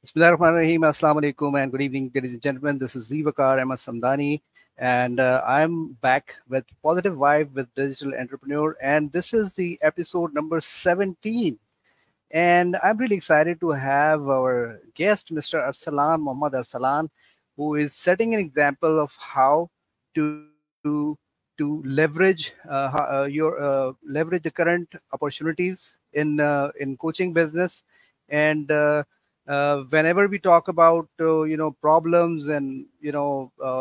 Bismillahirrahmanirrahim. Assalamu alaikum and good evening, ladies and gentlemen. This is Zivakar Ahmad Samdani, and I'm back with Positive Vibe with Digital Entrepreneur. And this is the episode number 17. And I'm really excited to have our guest, Mr. Arslan, Muhammad Arslan, who is setting an example of how to leverage leverage the current opportunities in coaching business. And whenever we talk about problems and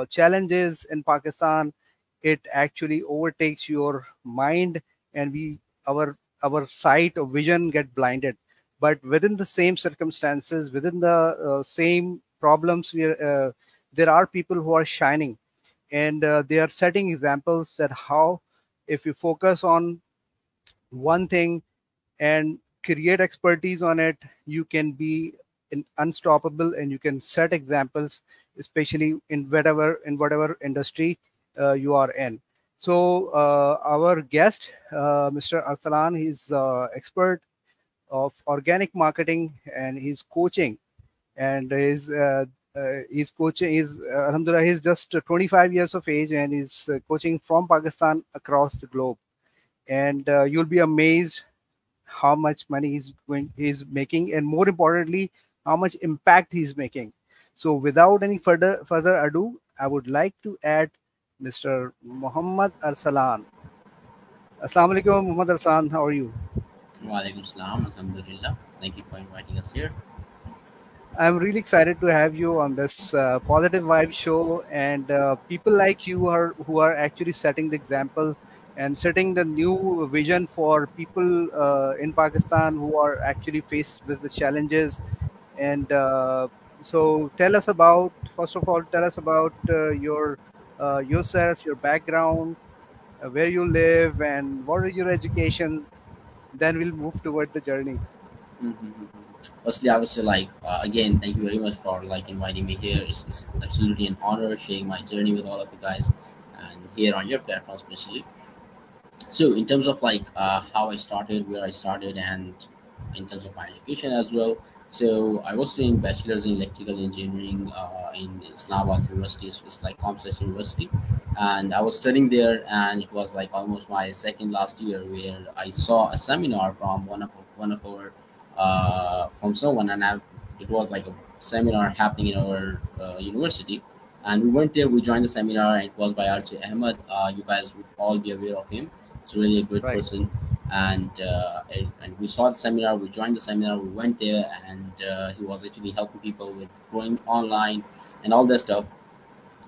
challenges in Pakistan, it actually overtakes your mind, and we our sight or vision get blinded. But within the same circumstances, within the same problems, there are people who are shining, and they are setting examples that how, if you focus on one thing and create expertise on it, you can be unstoppable, and you can set examples, especially in whatever industry you are in. So our guest, Mr. Arslan, he's expert of organic marketing, and he's coaching, and he's coaching. Alhamdulillah, he's just 25 years of age, and he's coaching from Pakistan across the globe. And you'll be amazed how much money he's making, and more importantly, how much impact he's making. So without any further ado, I would like to add Mr. Muhammad Arslan. Assalamu alaikum, Muhammad Arslan. How are you? Walaikum salam, alhamdulillah. Thank you for inviting us here. I'm really excited to have you on this Positive Vibe show, and people like you who are actually setting the example and setting the new vision for people in Pakistan who are actually faced with the challenges. And so, first of all, tell us about your yourself, your background, where you live, and what is your education. Then we'll move toward the journey. Mhm. Firstly, I would say again, thank you very much for inviting me here. It's absolutely an honor sharing my journey with all of you guys, and here on your platform especially. So in terms of how I started, where I started, and in terms of my education as well. So I was doing bachelor's in electrical engineering in Islamabad University. So it's like Comsci University, and I was studying there, and it was like almost my second last year where I saw a seminar from one of our from someone, and it was like a seminar happening in our university, and we went there. We joined the seminar, and it was by RJ Ahmed. You guys would all be aware of him. It's really a great Right. person, and we saw the seminar. We joined the seminar. We went there, and he was actually helping people with growing online and all that stuff.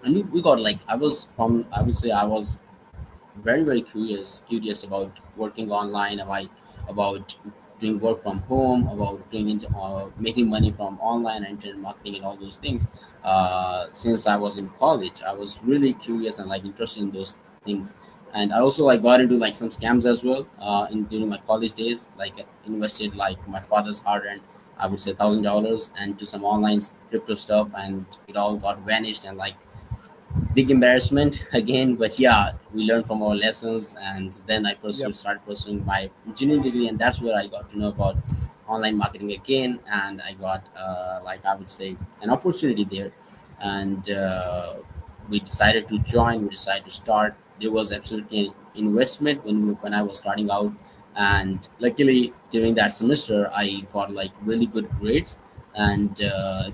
And we got I would say I was very curious about working online, about doing work from home, about making money from online and internet marketing and all those things. Since I was in college, I was really curious and interested in those things. And I also got into some scams as well in during my college days. Invested my father's hard earned, I would say $1,000 and to some online crypto stuff, and it all got vanished, and big embarrassment again. But yeah, we learned from our lessons, and then Yep. started pursuing my engineering degree, and that's where I got to know about online marketing again. And I got I would say an opportunity there, and we decided to join. We decided to start. There was absolutely an investment when I was starting out, and luckily during that semester I got really good grades, and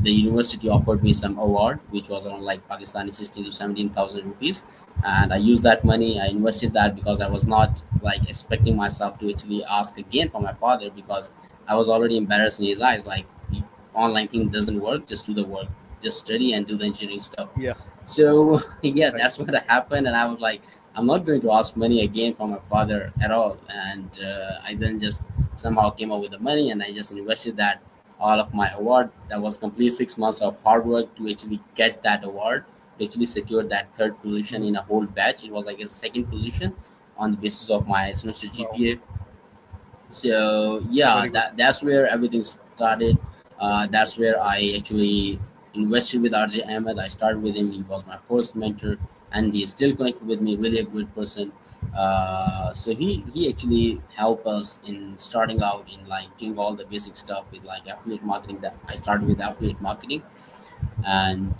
the university offered me some award which was around Pakistani 16 to 17,000 rupees, and I used that money. I invested that because I was not expecting myself to actually ask again from my father, because I was already embarrassed in his eyes. The online thing doesn't work, just do the work, just study and do the engineering stuff. Yeah. So yeah, Right. that's what happened, and I was like, I'm not going to ask money again from my father at all. And I then just somehow came up with the money, and I just invested that all of my award. That was complete 6 months of hard work to actually get that award, to actually secure that third position in a whole batch. It was like a second position on the basis of my semester Wow. GPA. So yeah, Very good. that's where everything started. That's where I actually invested with RJ Ahmed. I started with him. He was my first mentor, and he's still connected with me. Really a great person. So he actually helped us in starting out in like doing all the basic stuff with like affiliate marketing. That I started with affiliate marketing, and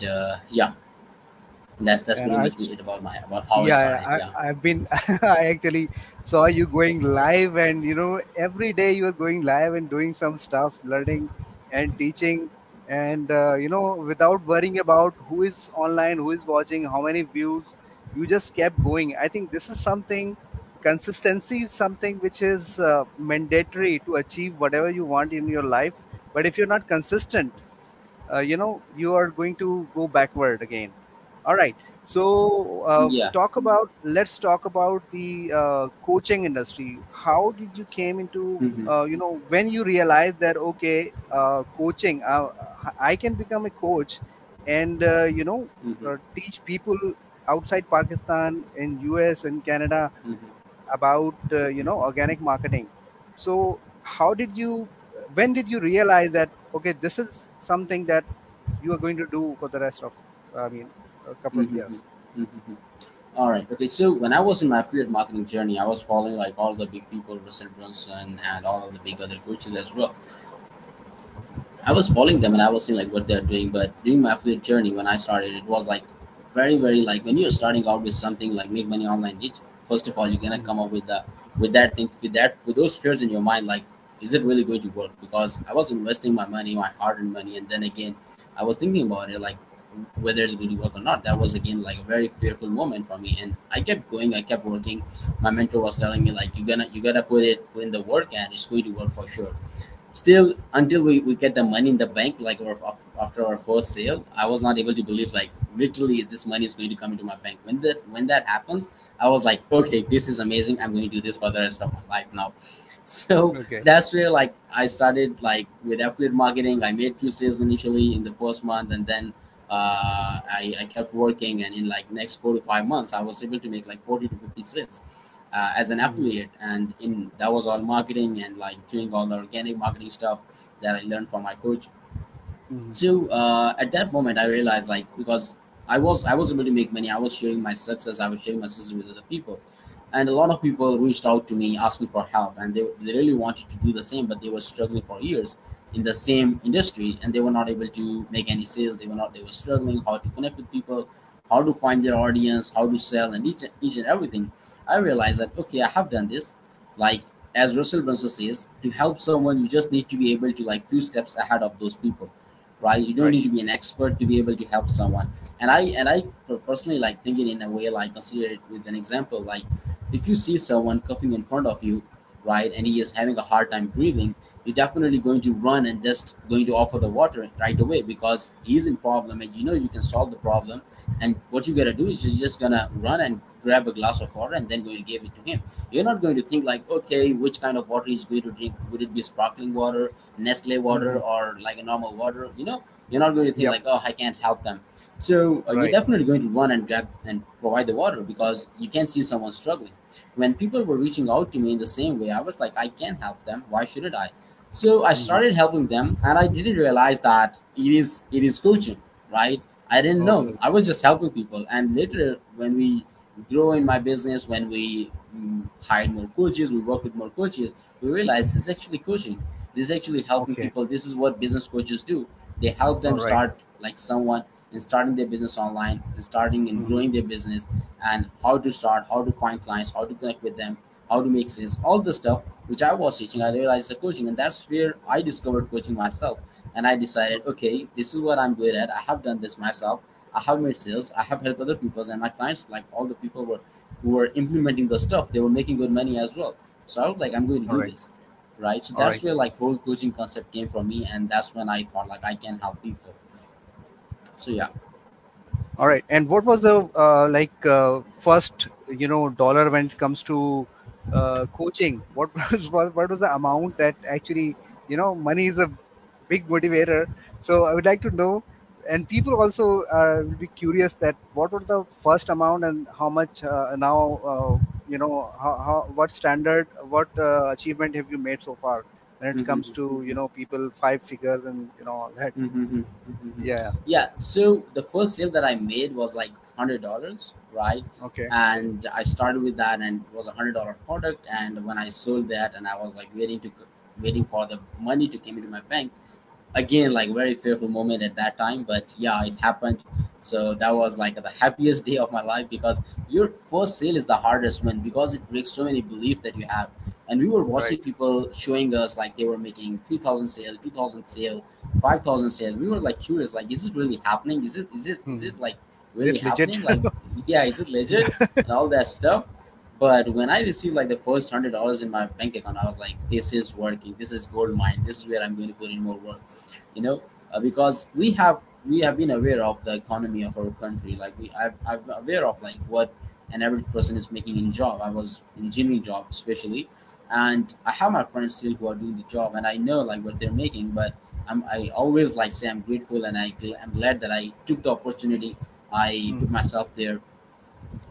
yeah, that's And pretty I much it about how I Yeah, started. Yeah. I've been, I actually saw you going live, and every day you are going live and doing some stuff, learning and teaching, and without worrying about who is online, who is watching, how many views, you just kept going. I think this is something, consistency is something which is mandatory to achieve whatever you want in your life. But if you're not consistent, you are going to go backward again. All right. So Yeah. let's talk about the coaching industry. How did you came into, Hmm. when you realized that, okay, coaching, I can become a coach, and Hmm. teach people outside Pakistan, in US and Canada, Hmm. about organic marketing. So how did you, when did you realize that, okay, this is something that you are going to do for the rest of, I mean, a couple of Hmm. years? Hmm. All right. Okay. So when I was in my affiliate marketing journey, I was following like all the big people, Russell Brunson, and all of the big other coaches as well. I was following them and I was seeing like what they're doing. But during my affiliate journey, when I started, it was like very, very like when you're starting out with something like make money online. It's first of all you're gonna Mhm. come up with the with that thing with those fears in your mind. Like, is it really going to work? Because I was investing my money, my hard-earned money, and then again, I was thinking about it like whether it's going to work or not. That was again like a very fearful moment for me, and I kept going. I kept working. My mentor was telling me like you gotta put in the work, and it's going to work for sure. Still, until we get the money in the bank, like after our first sale, I was not able to believe like literally this money is going to come into my bank. When that happens, I was like, okay, this is amazing. I'm going to do this for the rest of my life now. So Okay. that's where like I started like with affiliate marketing. I made few sales initially in the first month, and then I kept working, and in like next 4 to 5 months I was able to make like 40 to 50 sales as an Mhm. affiliate. And in that was all marketing and like doing all the organic marketing stuff that I learned from my coach. Mhm. So at that moment I realized like because I was able to make money, I was sharing my success, I was sharing my success with other people. And a lot of people reached out to me asking for help, and they really wanted to do the same, but they were struggling for years in the same industry, and they were not able to make any sales. They were struggling how to connect with people, how to find their audience, how to sell, and each and everything. I realized that okay, I have done this. Like as Russell Brunson says, to help someone you just need to be able to like few steps ahead of those people, right? You don't Right. need to be an expert to be able to help someone. And I personally like thinking in a way like consider it with an example. Like if you see someone coughing in front of you, right, and he is having a hard time breathing, you're definitely going to run and just going to offer the water right away because he's in problem and you know you can solve the problem. And what you gotta do is you're just gonna run and grab a glass of water and then going to give it to him. You're not going to think like, okay, which kind of water he's going to drink. Would it be sparkling water, Nestle water, Mhm. or like a normal water? You're not going to think Yep. like, oh, I can't help them. So you're Right. definitely going to run and grab and provide the water because you can see someone struggling. When people were reaching out to me in the same way, I was like, I can help them. Why shouldn't I? So I Mhm. started helping them, and I didn't realize that it is coaching, right? I didn't know. Okay. I was just helping people, and later when we grow in my business, when we hired more coaches, we work with more coaches, we realized this is actually coaching. This is actually helping Okay. people. This is what business coaches do. They help All them right. start like someone in starting their business online, in starting and Mhm. growing their business, and how to start, how to find clients, how to connect with them, how to make sales, all the stuff which I was teaching. I Mhm. realized the coaching, and that's where I discovered coaching myself. And I decided, Okay. okay, this is what I'm good at. I have done this myself. I have made sales. I have helped other people, and my clients, like all the people who were implementing the stuff, they were making good money as well. So I was like, I'm going to All do right. this, right? So All that's right. where like whole coaching concept came from me, and that's when I thought like I can help people. So yeah. All right. And what was the first dollar when it comes to coaching? What what was the amount that actually, money is a big motivator. So I would like to know, and people also will be curious that what was the first amount and how much now, how what standard, what achievement have you made so far? when it comes Mm-hmm. to people five figures and all that. Mm-hmm. Mm-hmm. Yeah. Yeah. So the first sale that I made was like $100, right? Okay. And I started with that, and it was $100 product. And when I sold that, and I was like waiting for the money to come into my bank, again, like very fearful moment at that time, but yeah, it happened. So that was like the happiest day of my life, because your first sale is the hardest one, because it breaks so many beliefs that you have. And we were watching Right. people showing us like they were making 3,000 sale, 2,000 sale, 5,000 sale. We were like curious, like, is it really happening? Is Hmm. it like Is really it legit? happening, like, yeah, is it legit, and all that stuff. But when I received like the first $100 in my bank account, I was like, this is working, this is gold mine, this is where I'm going to put in more work, you know. Because we have been aware of the economy of our country, like I'm aware of like what an average person is making in job. I was in engineering job especially, and I have my friends still who are doing the job, and I know like what they're making. But I always like say I'm grateful, and I'm glad that I took the opportunity. I put Hmm. myself there.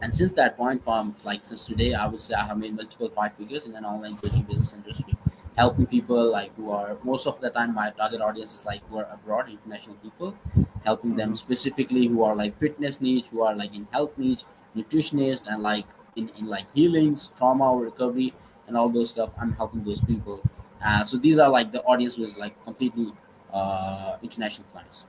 And since that point, from like since today, I would say I have made multiple five figures in an online coaching business industry, helping people like who are, most of the time my target audience is like who are abroad, international people, helping them Hmm. specifically who are like fitness needs, who are like in health needs, nutritionist, and like in like healings, trauma recovery, and all those stuff. I'm helping those people. So these are like the audience who is like completely international clients.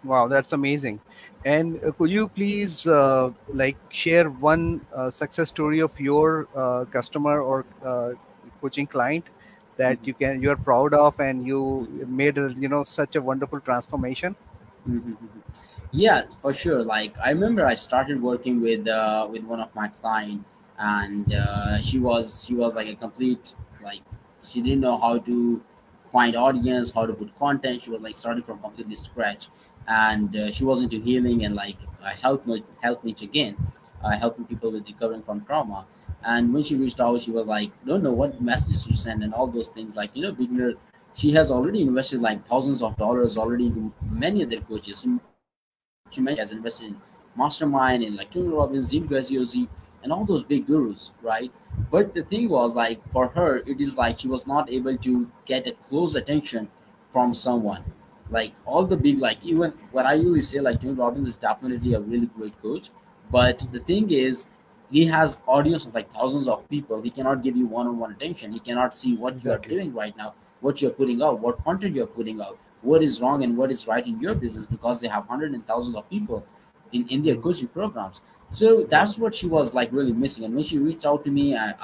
Wow, that's amazing. And could you please like share one success story of your customer or coaching client that you're proud of and you made such a wonderful transformation? Mhm. Yeah, for sure. Like I remember, I started working with one of my client, and she was like a complete, like, she didn't know how to find audience, how to put content. She was like starting from completely scratch, and she was into healing and like health niche again, helping people with recovering from trauma. And when she reached out, she was like, don't know what messages to send and all those things. Like, beginner. She has already invested like thousands of dollars already into many other coaches. She mentioned she has invested in Mastermind, in like Tony Robbins, Dean Graziosi, and all those big gurus, right? But the thing was, like, for her, it is like she was not able to get a close attention from someone. Like all the big, like, even what I usually say, like Tony Robbins is definitely a really great coach. But the thing is, he has audience of like thousands of people. He cannot give you one-on-one attention. He cannot see what you are Exactly. doing right now, what you're putting out, what content you're putting out, what is wrong and what is right in your business, because they have hundreds and thousands of people in their Mhm. coaching programs. So Right. that's what she was like really missing. And when she reached out to me, I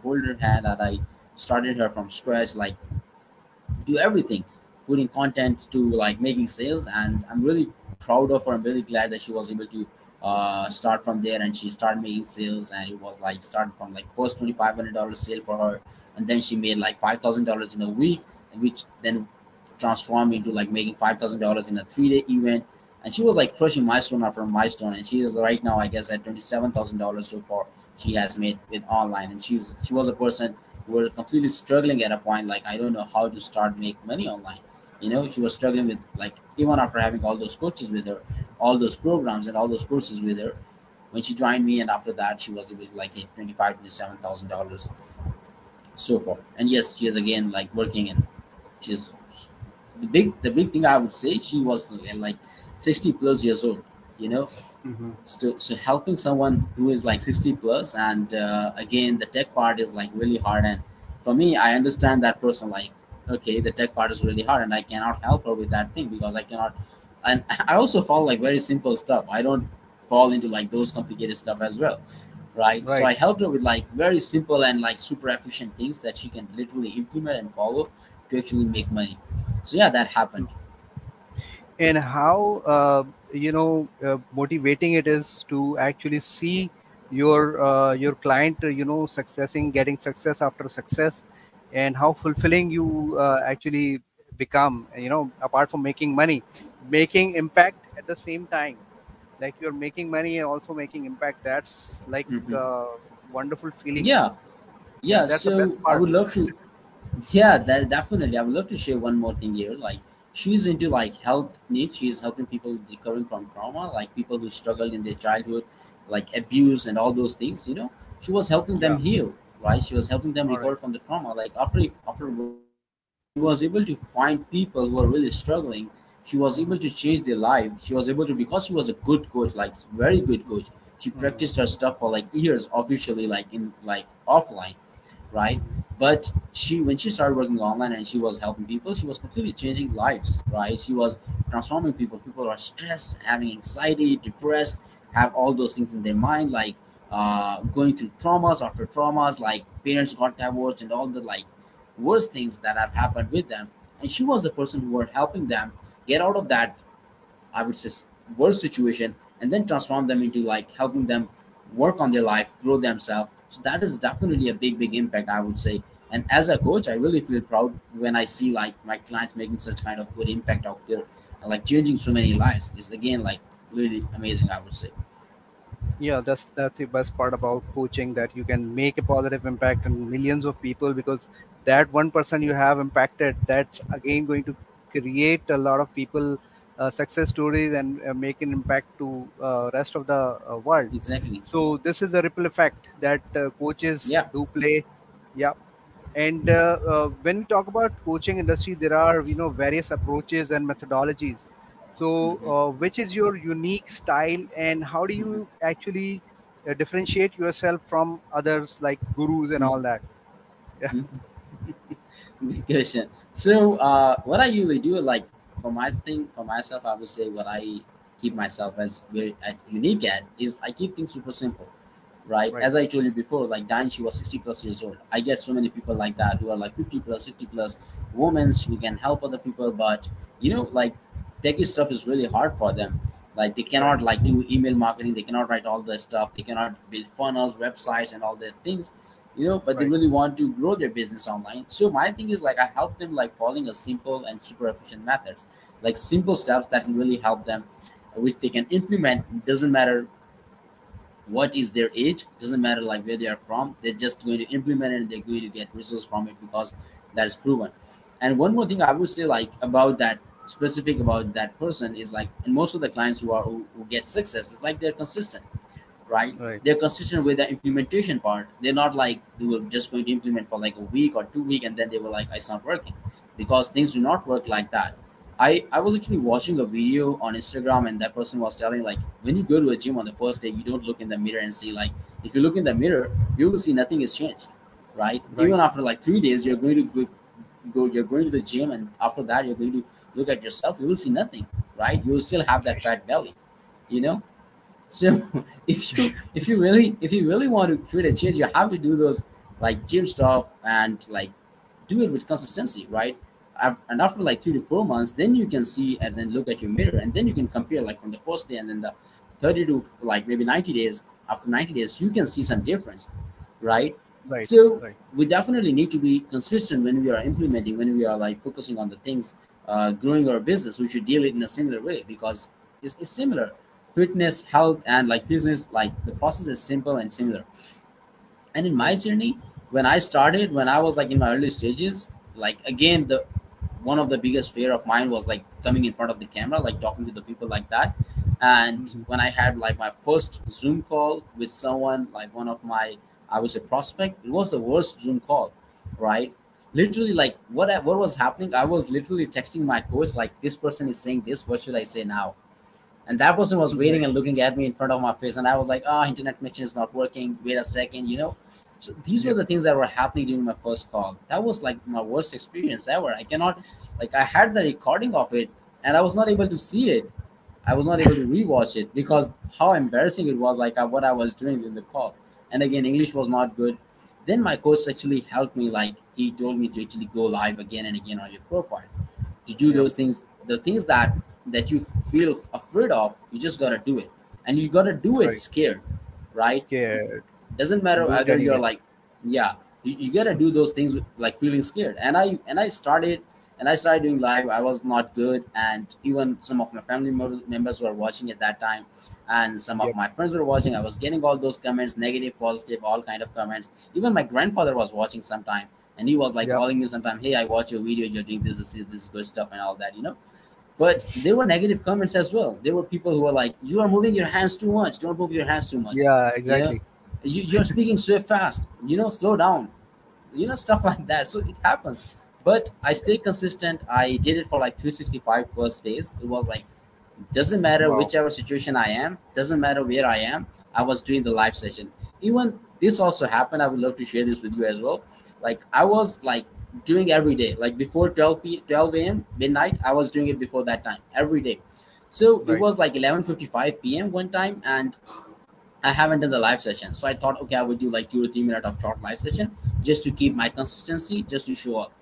hold her hand, and I started her from scratch, like do everything, putting content to like making sales. And I'm really proud of her. I'm really glad that she was able to start from there, and she started making sales. And it was like started from like first $2,500 sale for her, and then she made like $5,000 in a week, and which then transformed into like making $5,000 in a 3-day event. And she was like crushing milestone after milestone, and she is right now, I guess, at $27,000 so far she has made with online. And she was a person who was completely struggling at a point, like, I don't know how to start make money online. She was struggling with, like, even after having all those coaches with her, all those programs and all those courses with her, when she joined me, and after that she was able to like hit 27,000 dollars so far. And yes, she is again like working, and she's the big thing I would say, she was like 60 plus years old, you know Mhm. so helping someone who is like 60 plus. And again, the tech part is like really hard. And for me, I understand that person, like, okay, the tech part is really hard, and I cannot help her with that thing, because I cannot. And I also follow like very simple stuff. I don't fall into like those complicated stuff as well, right? So Right. I helped her with like very simple and like super efficient things that she can literally implement and follow to actually make money. So yeah, that happened. And how motivating it is to actually see your client successing, getting success after success, and how fulfilling you actually become, apart from making money, making impact at the same time. Like you're making money and also making impact. That's like Hmm. wonderful feeling. Yeah, Yeah, yeah. that's the best So I part. would love to. Yeah, that definitely. I would love to share one more thing here. Like, she's into like health needs. She's helping people recovering from trauma, like people who struggled in their childhood, like abuse and all those things. She was helping them Yeah. heal. right? She was helping them All right. recover from the trauma. Like after working with them, she was able to find people who are really struggling. She was able to change their life. She was able to, because she was a good coach, like very good coach. She Mm-hmm. practiced her stuff for like years officially, like in like offline, right? But she, when she started working online and she was helping people, she was completely changing lives, right? She was transforming people. People are stressed, having anxiety, depressed, have all those things in their mind, like going through traumas after traumas, like parents got divorced and all the like worst things that have happened with them. And she was the person who were helping them get out of that, I would say, worst situation, and then transform them into like helping them work on their life, grow themselves. So that is definitely a big impact, I would say. And as a coach, I really feel proud when I see like my clients making such kind of good impact out there, and like changing so many lives. It's again like really amazing, I would say. Yeah, that's the best part about coaching, that you can make a positive impact on millions of people, because that one person you have impacted, that's again going to create a lot of people success stories, and make an impact to rest of the world. Exactly. So this is a ripple effect that coaches Yeah. do play. Yeah. And when we talk about coaching industry, there are, various approaches and methodologies. So which is your unique style, and how do you actually differentiate yourself from others like gurus and all that? Yeah. Mhm. Good question. So, what I usually do, like for my thing, for myself, I would say what I keep myself as very unique at is I keep things super simple, right? Right. As I told you before, like Diane, she was 60 plus years old. I get so many people like that who are like 50 plus, 60 plus, women who can help other people, but like techie stuff is really hard for them. Like they Right. cannot like do email marketing, they cannot write all that stuff, they cannot build funnels, websites, and all that things, but they Right. really want to grow their business online. So my thing is like I help them like following a simple and super efficient methods, like simple steps that can really help them, which they can implement. Doesn't matter what is their age, doesn't matter like where they are from, they're just going to implement it and they're going to get results from it because that is proven. And one more thing I would say like about that specific about that person is like, and most of the clients who get success is like they're consistent, right? Right. They're consistent with the implementation part. They're not like they were just going to implement for like a week or 2 week and then they were like, it's not working, because things do not work like that. I was actually watching a video on Instagram and that person was telling like, when you go to a gym on the first day, you don't look in the mirror and see like, if you look in the mirror, you will see nothing has changed, right? Right. Even after like 3 days, you're going to you're going to the gym, and after that, you're going to look at yourself, you will see nothing, right? You will still have that fat belly, you know so if you really want to create a change, you have to do those like gym stuff and like do it with consistency, right? And after like 3 to 4 months, then you can see and then look at your mirror, and then you can compare like from the first day and then the 30 to like maybe 90 days. After 90 days, you can see some difference, right? Right. So Right. we definitely need to be consistent when we are implementing, when we are like focusing on the things, growing our business. We should deal it in a similar way because it's similar. Fitness, health, and like business, like the process is simple and similar. And in my Right. journey, when I started, when I was like in my early stages, like again, the one of the biggest fear of mine was like coming in front of the camera, like talking to the people like that. And Hmm. when I had like my first Zoom call with someone, like one of my, I was a prospect, it was the worst Zoom call, right? Literally, like what was happening, I was literally texting my coach like, this person is saying this, what should I say now? And that person was waiting Right. and looking at me in front of my face, and I was like, oh, internet connection is not working, wait a second. So these were Yep. the things that were happening during my first call. That was like my worst experience ever. I cannot, like, I had the recording of it and I was not able to see it. I was not able to rewatch it because how embarrassing it was, like what I was doing in the call. And again, English was not good. Then my coach actually helped me, like he told me to actually go live again and again on your profile, to do Yep. those things, the things that you feel afraid of. You just gotta do it, and you gotta do it Right. scared, right? Scared. Doesn't matter Do it whether you're anyway. like, yeah, you gotta do those things with, like feeling scared. And I started doing live. I was not good, and even some of my family members were watching at that time, and some of Yep. my friends were watching. I was getting all those comments, negative, positive, all kind of comments. Even my grandfather was watching sometime, and he was like Yep. calling me sometime, hey, I watch your video, you're doing this is good stuff and all that. But there were negative comments as well. There were people who were like, you are moving your hands too much, don't move your hands too much Yeah. you know Exactly. You're speaking so fast, slow down, stuff like that. So it happens. But I stayed consistent. I did it for like 365 plus days. It was like, doesn't matter Wow. whichever situation I am, doesn't matter where I am, I was doing the live session. Even this also happened. I would love to share this with you as well. Like I was like doing every day, like before 12 a.m. midnight, I was doing it before that time every day. So it Right. was like 11:55 p.m. one time, and I haven't done the live session. So I thought, okay, I would do like 2 or 3 minutes of short live session just to keep my consistency, just to show up.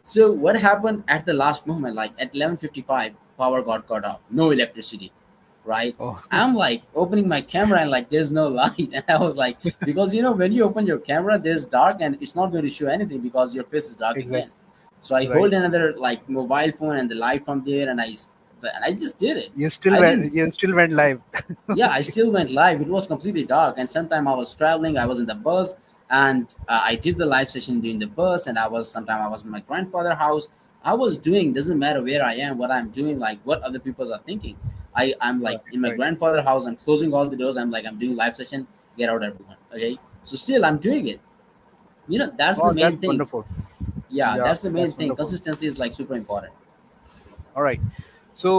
So what happened at the last moment, like at 11:55, power got cut off, no electricity, right? Oh, I'm like opening my camera and like there's no light, and I was like, because when you open your camera, there's dark and it's not going to show anything because your face is dark again. exactly. So I Right. hold another like mobile phone and the light from there, and I just did it. You still I went. didn't You still went live. Yeah, I still went live. It was completely dark, and sometime I was traveling. I was in the bus, and I did the live session during the bus. And sometime I was in my grandfather's house. I was doing, doesn't matter where I am, what I'm doing, like what other people are thinking. I'm Right. like in my Right. grandfather's house. I'm closing all the doors. I'm doing live session. Get out, everyone. Okay, so still I'm doing it. That's the Oh, main that's thing. wonderful. Yeah, Yeah, that's the main that's thing. wonderful. Consistency is like super important. All right. So,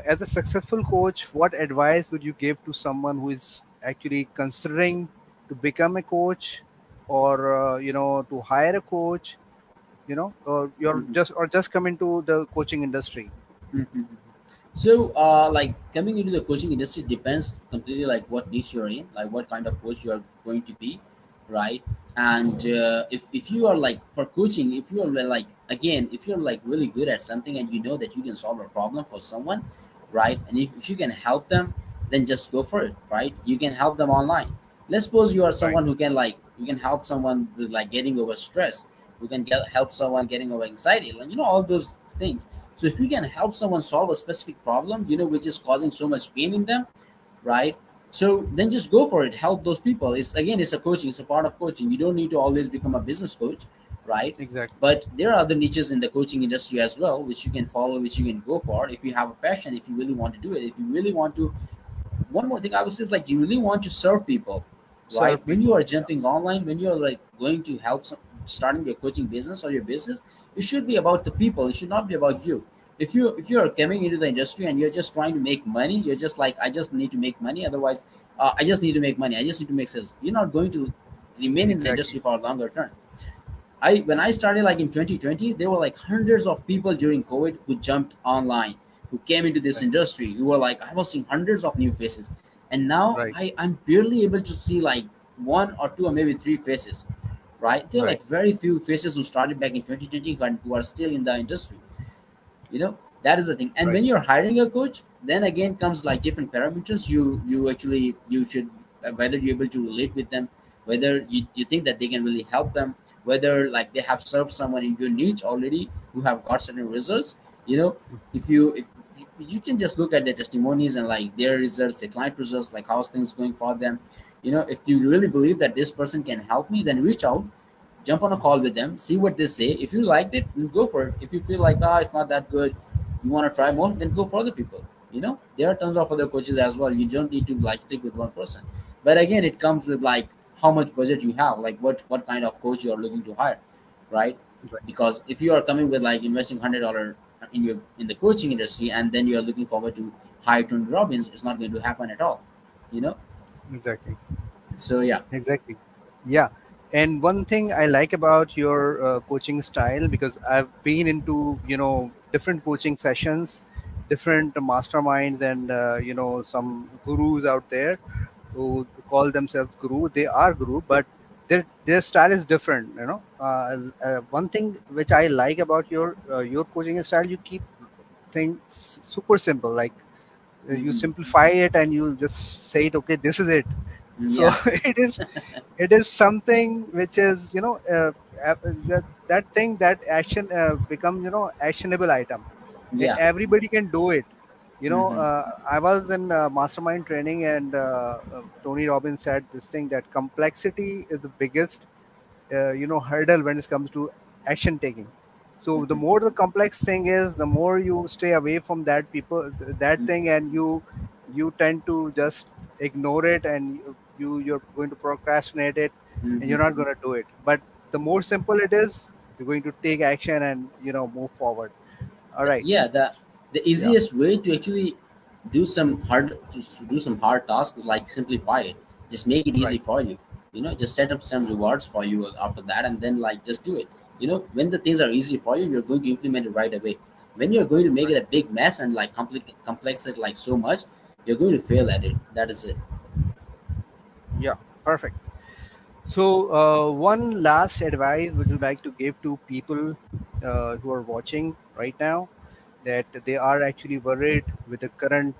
as a successful coach, what advice would you give to someone who is actually considering to become a coach, or to hire a coach? Or you're Mhm. just come into the coaching industry. Mhm. So, like coming into the coaching industry depends completely like what niche you're in, like what kind of coach you're going to be, right? And if you are like for coaching, if you are like again, if you're like really good at something and you know that you can solve a problem for someone, right? And if you can help them, then just go for it, right? You can help them online. Let's suppose you are Right. someone who can like you can help someone with like getting over stress, who can help someone getting over anxiety, like all those things. So if you can help someone solve a specific problem, which is causing so much pain in them, right? So then just go for it. Help those people. It's a coaching. It's a part of coaching. You don't need to always become a business coach, right? Exactly. But there are other niches in the coaching industry as well, which you can follow, which you can go for if you have a passion, if you really want to do it, if you really want to. One more thing I would say is like you really want to serve people, right? Serve When you people. are jumping Yes. online, when you're like going to help starting your coaching business or your business, it should be about the people. It should not be about you. If you are coming into the industry and you're just trying to make money, you're just like, I just need to make money. Otherwise, I just need to make money. I just need to make sales. You're not going to remain in the Exactly. industry for a longer term. I When I started like in 2020, there were like hundreds of people during COVID who jumped online, who came into this Right. industry. You were like, I was seeing hundreds of new faces, and now Right. I'm barely able to see like one or two or maybe three faces. Right? There are Right. like very few faces who started back in 2020 and who are still in the industry. That is the thing. And Right. when you're hiring a coach, then again comes like different parameters. You should whether you're able to relate with them, whether you think that they can really help them, whether like they have served someone in your niche already who have got certain results. you know if you can just look at their testimonies and like their results, their client results, like how's things going for them. If you really believe that this person can help me, then reach out, jump on a call with them, see what they say. If you liked it, then go for it. If you feel like, it's not that good, you want to try more, then go for other people. There are tons of other coaches as well. You don't need to like stick with one person. But again, it comes with like how much budget you have, like what kind of coach you are looking to hire, right? Right. Because if you are coming with like investing $100 in the coaching industry, and then you are looking forward to hire Tony Robbins, it's not going to happen at all. You know. Exactly. So yeah. Exactly. Yeah. And one thing I like about your coaching style, because I've been into, different coaching sessions, different masterminds, and, some gurus out there who call themselves guru. They are guru, but their style is different. One thing which I like about your coaching style, you keep things super simple. Like you Hmm. simplify it and you just say it. Okay, this is it. So Yeah. it is something which is that thing, that action become actionable item. Yeah. Everybody can do it. Hmm. I was in mastermind training, and Tony Robbins said this thing, that complexity is the biggest hurdle when it comes to action taking. So the more the complex thing is, the more you stay away from that people, that thing, and you tend to just ignore it, and you're going to procrastinate it, and you're not Mm-hmm. going to do it. But the more simple it is, you're going to take action and move forward. All right. Yeah, the Yeah. easiest way to actually do some hard tasks is like simplify it. Just make it easy Right. for you. Just set up some rewards for you after that, and then like just do it. When the things are easy for you, you're going to implement it right away. When you're going to make it Right. a big mess and like complex it like so much, you're going to fail at it. That is it. Yeah. Perfect. So, one last advice would you like to give to people who are watching right now, that they are actually worried with the current,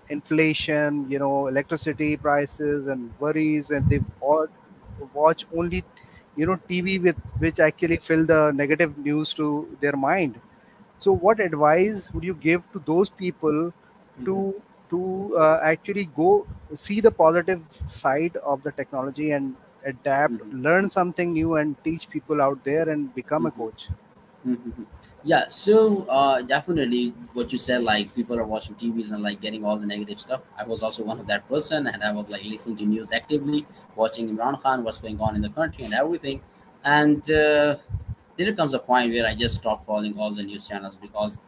inflation, electricity prices and worries, and they all watch only, TV with which actually fill the negative news to their mind. So, what advice would you give to those people Mhm. to actually go see the positive side of the technology and adapt, Mhm. learn something new, and teach people out there and become a Mhm. coach? Mhm. Yeah, so definitely what you said, like people are watching TVs and like getting all the negative stuff. I was also one of that person, and I was like listening to news actively, watching Imran Khan, what's going on in the country and everything. And there comes a point where I just stopped following all the news channels because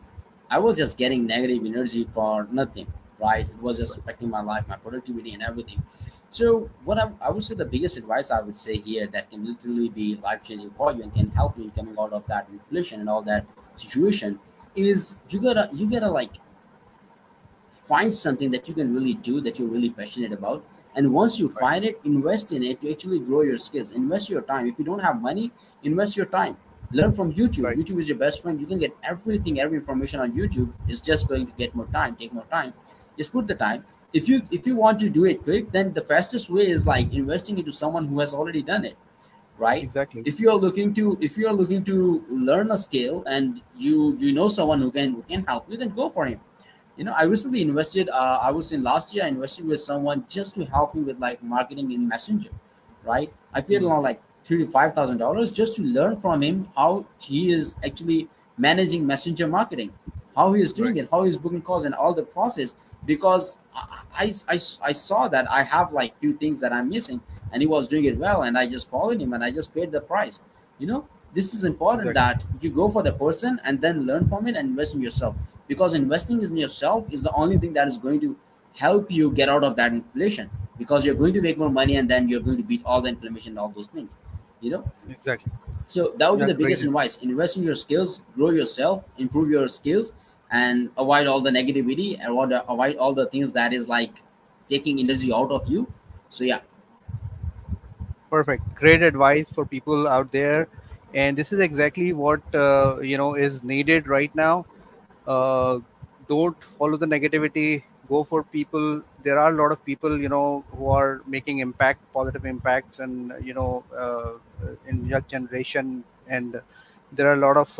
I was just getting negative energy for nothing, right? It was just affecting my life, my productivity, and everything. So, what I would say the biggest advice I would say here that can literally be life changing for you and can help you in coming out of that inflation and all that situation is you gotta like find something that you can really do that you're really passionate about, and once you Right. find it, invest in it to actually grow your skills. Invest your time. If you don't have money, invest your time. Learn from youtube. Right. YouTube is your best friend. You can get everything, every information on YouTube. It's just going to get more time, take more time. Just put the time. If you want to do it quick, then the fastest way is like investing into someone who has already done it, right? Exactly. If you are looking to learn a skill and you know someone who can help you, then go for him. I recently invested. I was in last year. I invested with someone just to help me with like marketing in Messenger, right? I paid Hmm. around like $3 to $5,000 just to learn from him how he is actually managing Messenger marketing, how he is doing Right. it, how he's booking calls, and all the process. Because I saw that I have like few things that I'm missing, and he was doing it well, and I just followed him and I just paid the price. You know, this is important Exactly. that you go for the person and then learn from it and invest in yourself, because investing in yourself is the only thing that is going to help you get out of that inflation, because you're going to make more money and then you're going to beat all the inflammation and all those things you know Exactly. so that would be Yeah. the Great biggest advice. advice: invest in your skills, grow yourself, improve your skills, and avoid all the negativity and avoid all the things that is like taking energy out of you. So yeah. Perfect. Great advice for people out there, and this is exactly what is needed right now. uh, don't follow the negativity, go for people. There are a lot of people who are making positive impacts, and in young generation, and there are a lot of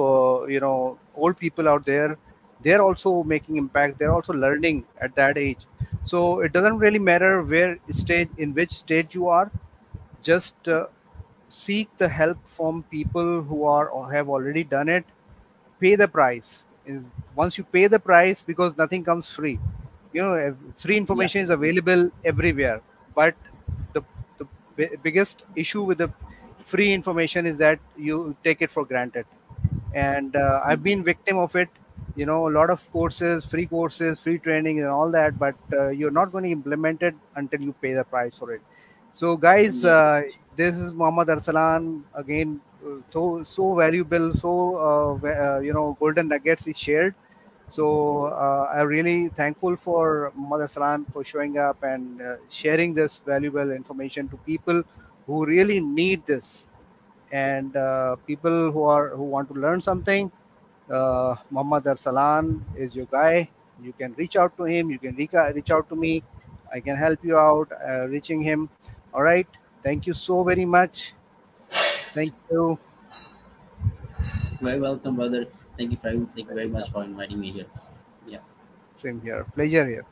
old people out there. They're also making impact, they're also learning at that age. So it doesn't really matter in which stage you are. Just seek the help from people who are or have already done it. Pay the price. Once you pay the price, because nothing comes free. Free Yeah. information is available everywhere, but the biggest issue with the free information is that you take it for granted. And I've Mhm. been victim of it. A lot of courses, free training and all that, but you're not going to implement it until you pay the price for it. So guys, Yeah. this is Muhammad Arsalan again. So valuable, so golden nuggets is shared. So I'm really thankful for Muhammad Arsalan for showing up and sharing this valuable information to people who really need this, and people who want to learn something. Muhammad Arsalan is your guy. You can reach out to him. You can reach out to me. I can help you out reaching him. All right. Thank you so very much. Thank you. Very welcome, brother. Thank you very Welcome. much for inviting me here. Yeah. Same here. Pleasure here. Pleasure.